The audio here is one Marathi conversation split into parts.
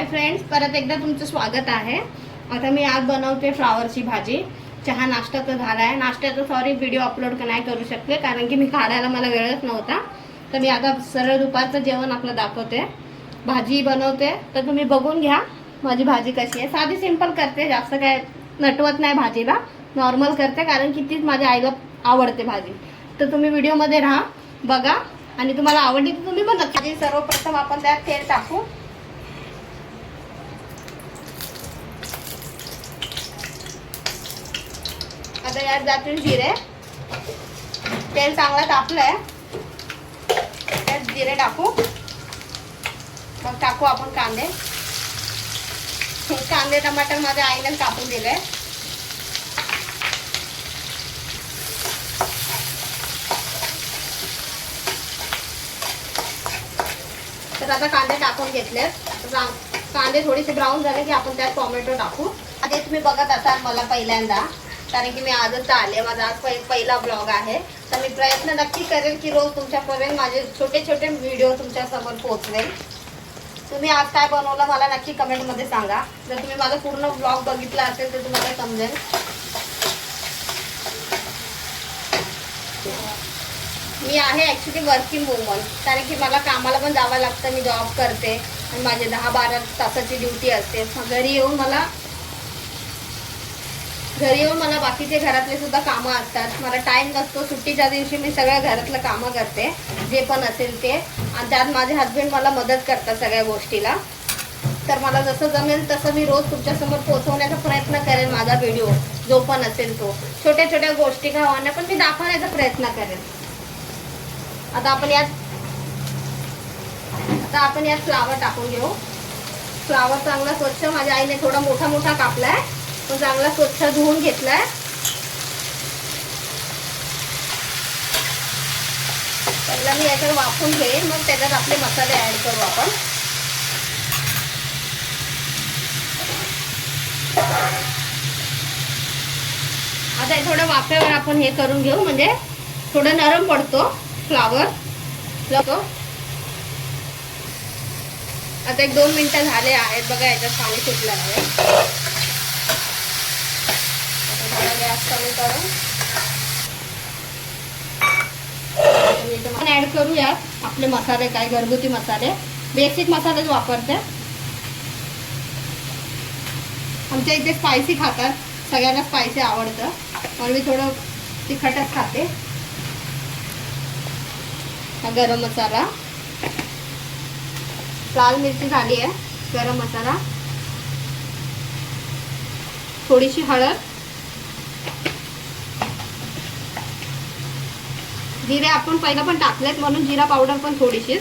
हाय फ्रेंड्स, परत एकदा तुमचं स्वागत आहे। आता मी आज बनवते फ्लावरची भाजी। चहा नाश्ता तर झाला आहे। नाश्त्याचा सॉरी व्हिडिओ अपलोड नाही करू शकले कारण की मी काढायला मला वेळच नव्हता। तर मी आता सरळ दुपारचं जेवण आपलं दाखवते, भाजी बनवते। तर तुम्ही बघून घ्या माझी भाजी कशी आहे। साधी सिंपल करते, जास्त काय नटवत नाही भाजीला, नॉर्मल करते कारण की तीच माझ्या आईला आवडते भाजी। तर तुम्ही व्हिडिओमध्ये राहा, बघा आणि तुम्हाला आवडली तर तुम्ही पण नक्की। सर्वप्रथम आपण त्यात तेल टाकू। आता यात जातील जिरे। तेल चांगलं तापलंय, त्यात जिरे टाकू। मग टाकू आपण कांदे। कांदे टमाटर माझ्या आईने कापून दिले। तर आता कांदे टाकून घेतले। कांदे थोडेसे ब्राऊन झाले की आपण त्यात टोमॅटो टाकू। आता तुम्ही बघत असाल मला पहिल्यांदा, कारण की मी आजच आले, माझा आज पहिला ब्लॉग आहे। तर मी प्रयत्न नक्की करेन की रोज तुमच्यापर्यंत माझे छोटे छोटे व्हिडिओ तुमच्या समोर पोहोचवेल। तुम्ही आज काय बनवलं मला नक्की कमेंटमध्ये सांगा। जर तुम्ही माझा पूर्ण ब्लॉग बघितला असेल तर तुम्हाला समजेल। मी आहे ॲक्च्युली वर्किंग वुमन, कारण की मला कामाला पण जावं लागतं। मी जॉब करते आणि माझे 10-12 तासाची ड्युटी असते। घरी येऊन मला बाकीचे घरातले सुद्धा कामं असतात। मला टाईम नसतो। सुट्टीच्या दिवशी मी सगळ्या घरातलं कामं करते, जे पण असेल ते। आणि त्यात माझे हस्बंड मला मदत करतात सगळ्या गोष्टीला। तर मला जसं जमेल तसं मी रोज तुमच्यासमोर पोहोचवण्याचा प्रयत्न करेन। माझा व्हिडिओ जो पण असेल तो छोट्या छोट्या गोष्टी का होईना पण मी दाखवण्याचा प्रयत्न करेन। आता आपण यात फ्लावर टाकून घेऊ। फ्लावर चांगला स्वच्छ माझ्या आईने थोडा मोठा मोठा कापलाय, तो चांगला स्वच्छ धुवून घेतलाय। पहिला मी याच्यावर वाफून घेईन, मग त्याच्यात आपले मसाले ऍड करू आपण। आता थोडं वाफेवर आपण हे करून घेऊ, म्हणजे थोडं नरम पडतो फ्लावर। आता 1-2 मिनिटं झाले आहेत बघा, याच्यात पाणी सुटलं आहे। आता थोडा गॅस कमी करून ऍड करूयात आपले मसाले। काय घरगुती मसाले, बेसिक मसालेच वापरते। आमच्या इथे स्पायसी खातात, सगळ्यांना स्पायसी आवडतं, पण मी थोडं तिखटच खाते। हा गरम मसाला, लाल मिरची झाली आहे, गरम मसाला, थोडीशी हळद, जिरे आपण पहिला पण टाकलेत म्हणून जिरा पावडर पण थोडीशी,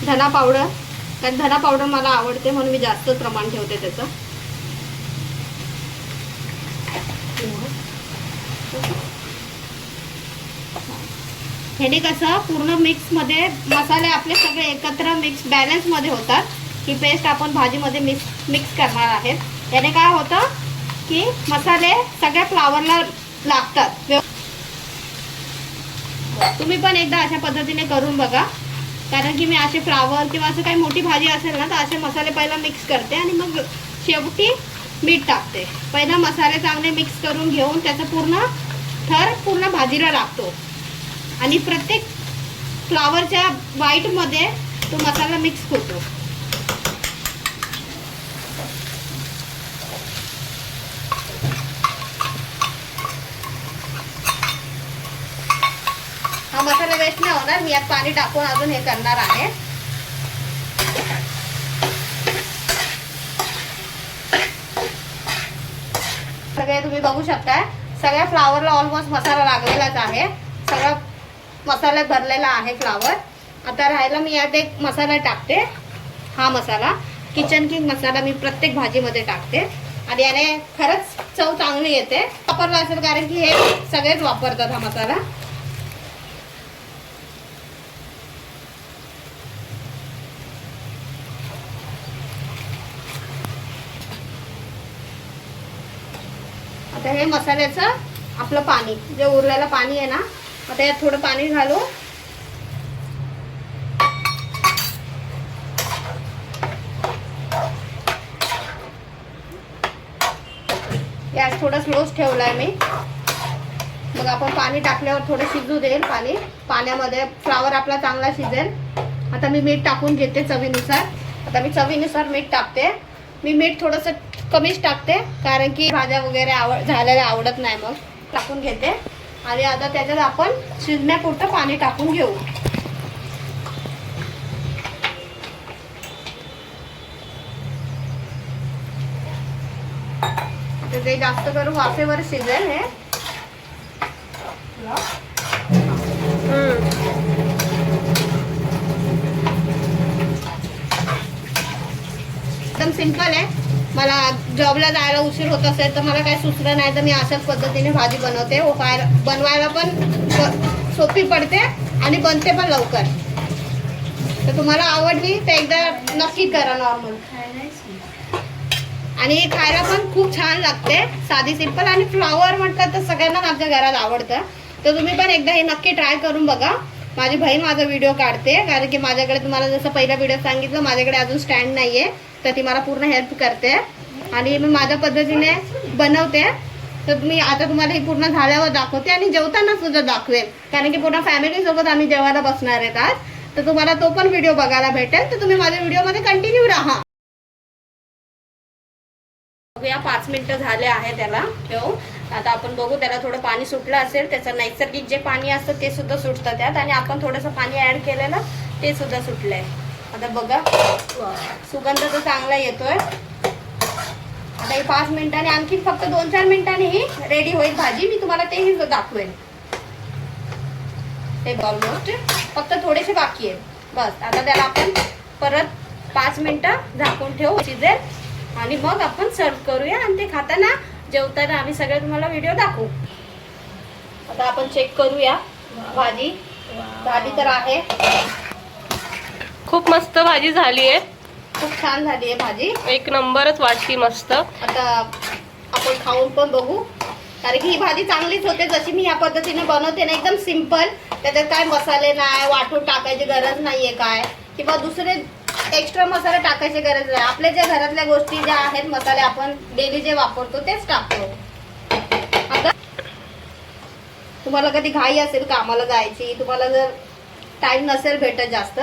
धना पावडर, कारण धना पावडर मला आवडते म्हणून मी जास्त प्रमाण ठेवते त्याचं। ह्याने कसं पूर्ण मिक्स मध्ये मसाले आपले सगळे एकत्र मिक्स बॅलन्स मध्ये होतात। ही पेस्ट आपण भाजीमध्ये मिक्स करणार आहेत। याने काय होतं की मसाले सगळ्या फ्लावरला लागतात। तुम्ही पण एकदा अशा पद्धतीने करून बघा, कारण की मी असे फ्लावर किंवा असं काही मोठी भाजी असेल ना तर असे मसाले पहिला मिक्स करते आणि मग शेवटी मीठ टाकते। पहिला मसाले चांगले मिक्स करून घेऊन त्याचा पूर्ण भाजीला लागतो आणि प्रत्येक फ्लावरच्या व्हाईट मध्ये तो मसाला मिक्स होतो। हा मसाला वेस्ट नाही होणार, मी यात पाणी टाकून अजून हे करणार आहे। सगळे तुम्ही बघू शकता, सगळ्या फ्लावरला ऑलमोस्ट मसाला लागलेलाच आहे, सगळा मसाल्यात भरलेला आहे फ्लावर। आता राहायला मी यात एक मसाला टाकते। हा मसाला किचन किंग मसाला मी प्रत्येक भाजीमध्ये टाकते आणि याने खरंच चव चांगली येते। वापरला असेल कारण की हे सगळेच वापरतात हा मसाला। आता हे मसाल्याचं आपलं पाणी जे उरलेलं पाणी आहे ना, आता यात थोडं पाणी घालू गॅस थोडा स्लोच ठेवला आहे मी. मग आपण पाणी टाकल्यावर थोडं शिजू देईल पाणी. पाण्यामध्ये फ्लावर आपला चांगला शिजेल. आता मी मीठ टाकून घेते चवीनुसार. आता मी चवीनुसार मीठ टाकते. मी मीठ थोडंसं कमीच टाकते कारण की भाज्या वगैरे झालेल्या आवडत नाही. मग टाकून घेते आणि आता त्याच्यात आपण शिजण्यापुरतं पाणी टाकून घेऊ. ते जास्त करून वाफेवर शिजेल हे. एकदम सिंपल आहे. मला जॉबला जायला उशीर होत असेल तर मला काही सुचलं नाही तर मी अशाच पद्धतीने भाजी बनवते. बनवायला पण सोपी पडते आणि बनते पण लवकर. तर तुम्हाला आवडली तर एकदा नक्की करा नॉर्मल. आणि खायला पण खूप छान लागते. साधी सिंपल आणि फ्लॉवर म्हटलं तर सगळ्यांना आमच्या घरात आवडतं. तर तुम्ही पण एकदा हे नक्की ट्राय करून बघा. माझी बहीण माझा व्हिडिओ काढते कारण की माझ्याकडे तुम्हाला जसं पहिल्या व्हिडिओत सांगितलं माझ्याकडे अजून स्टँड नाही आहे. तर ती मला पूर्ण हेल्प करते आणि मी माझ्या पद्धतीने बनवते. तर मी आता तुम्हाला हे पूर्ण झाल्यावर दाखवते आणि जेवताना सुद्धा दाखवेल कारण की पूर्ण फॅमिलीसोबत आम्ही जेवायला बसणार आहेत आज. तर तुम्हाला तो पण व्हिडिओ बघायला भेटेल. तर तुम्ही माझ्या व्हिडिओमध्ये कंटिन्यू राहा. या 5 मिनिटं झाले आहे त्याला ठेवून. आता आपण बघू त्याला थोडं पाणी सुटलं असेल. त्याचं नैसर्गिक जे पाणी असतं ते सुद्धा सुटतं त्यात आणि आपण थोडंसं पाणी ऍड केलेलं ते सुद्धा सुटलंय. आता बघा सुगंध तर चांगला येतोय. आता हे 5 मिनिटांनी आणखी फक्त 2-4 मिनिटांनी ही रेडी होईल भाजी. मी तुम्हाला तेही दाखवेल. ते ऑलमोस्ट फक्त थोडेसे बाकी आहेत बस. आता त्याला आपण परत 5 मिनिटं झाकून ठेवू शिजेल आणि मग आपण सर्व करूया आणि ते खाताना जेवताना आम्ही सगळे तुम्हाला व्हिडिओ दाखवू. आता आपण चेक करूया भाजी झाली तर आहे. खूप मस्त भाजी झाली आहे. खूप छान झाली आहे भाजी. एक नंबरच वाटली मस्त. आता आपण खाऊन पण बघू कारण की ही भाजी चांगलीच होते जशी मी या पद्धतीने बनवते ना. एकदम सिंपल. त्याच्यात काय मसाले नाही वाटून टाकायची गरज नाहीये काय किंवा दुसरे एक्स्ट्रा मसाले टाकायची गरज नाही. आपल्या ज्या घरातल्या गोष्टी ज्या आहेत मसाले आपण डेली जे वापरतो तेच टाकतो. आता तुम्हाला कधी घाई असेल कामाला जायची तुम्हाला जर टाइम नसेल भेटत जास्त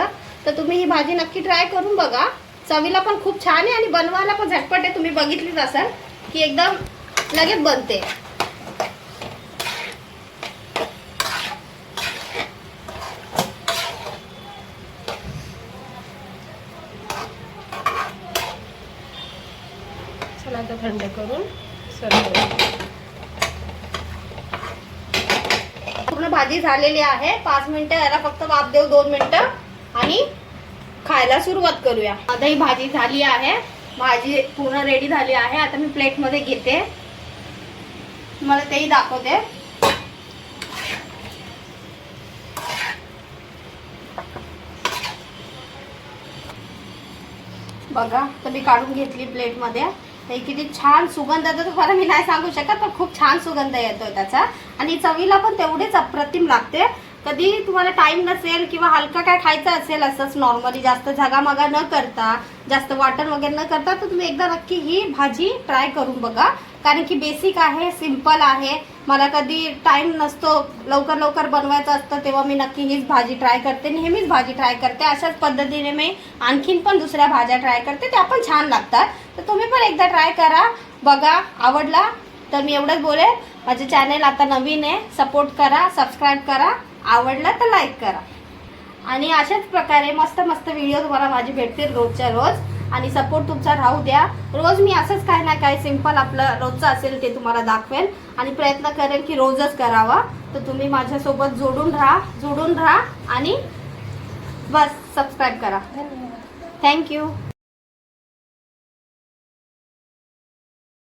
तर तुम्ही ही भाजी नक्की ट्राय करून बघा. चवीला पण खूप छान आहे आणि बनवायला पण झटपट आहे. तुम्ही बघितलीच असाल की एकदम लगेच बनते. चला आता थंड करून सर्व करू. पूर्ण भाजी झालेली आहे. 5 मिनिटं याला फक्त वाफ देऊ 2 मिनिटं आणि खायला सुरुवात करूया. आता ही भाजी झाली आहे. भाजी पूर्ण रेडी झाली आहे. आता मी प्लेट मध्ये घेते तुम्हाला तेही दाखवते. बघा तर मी काढून घेतली प्लेट मध्ये. हे किती छान सुगंध येतो तुम्हाला मी नाही सांगू शकत पण खूप छान सुगंध येतोय त्याचा आणि चवीला पण तेवढेच अप्रतिम लागते. कधी तुम्हाला टाइम नसेल किंवा हलका काय खायचं असेल असंच नॉर्मली जास्त झगामगा न करता जास्त वाटण वगैरे न करता तर तुम्ही एकदा नक्की ही भाजी ट्राय करून बघा कारण की बेसिक आहे सिंपल आहे. मला कधी टाइम नसतो लवकर बनवायचं असतं तेव्हा मी नक्की हीच भाजी ट्राय करते. नेहमीच भाजी ट्राय करते. अशाच पद्धतीने मी आणखीन पण दुसऱ्या भाज्या ट्राय करते त्या पण छान लागतात. तर तुम्ही पण एकदा ट्राय करा बघा. आवडला तर मी एवढंच बोलेल. माझे चॅनल आता नवीन आहे सपोर्ट करा सबस्क्राईब करा. आवडला तर लाईक करा आणि अशाच प्रकारे मस्त व्हिडिओ तुम्हाला माझे भेटतील रोजच्या रोज आणि सपोर्ट तुमचा राहू द्या. रोज मी असंच काय ना काय सिंपल आपलं रोजचं असेल ते तुम्हाला दाखवेल आणि प्रयत्न करेल की रोजच करावा. तर तुम्ही माझ्यासोबत जोडून राहा आणि बस सबस्क्राईब करा. थँक्यू.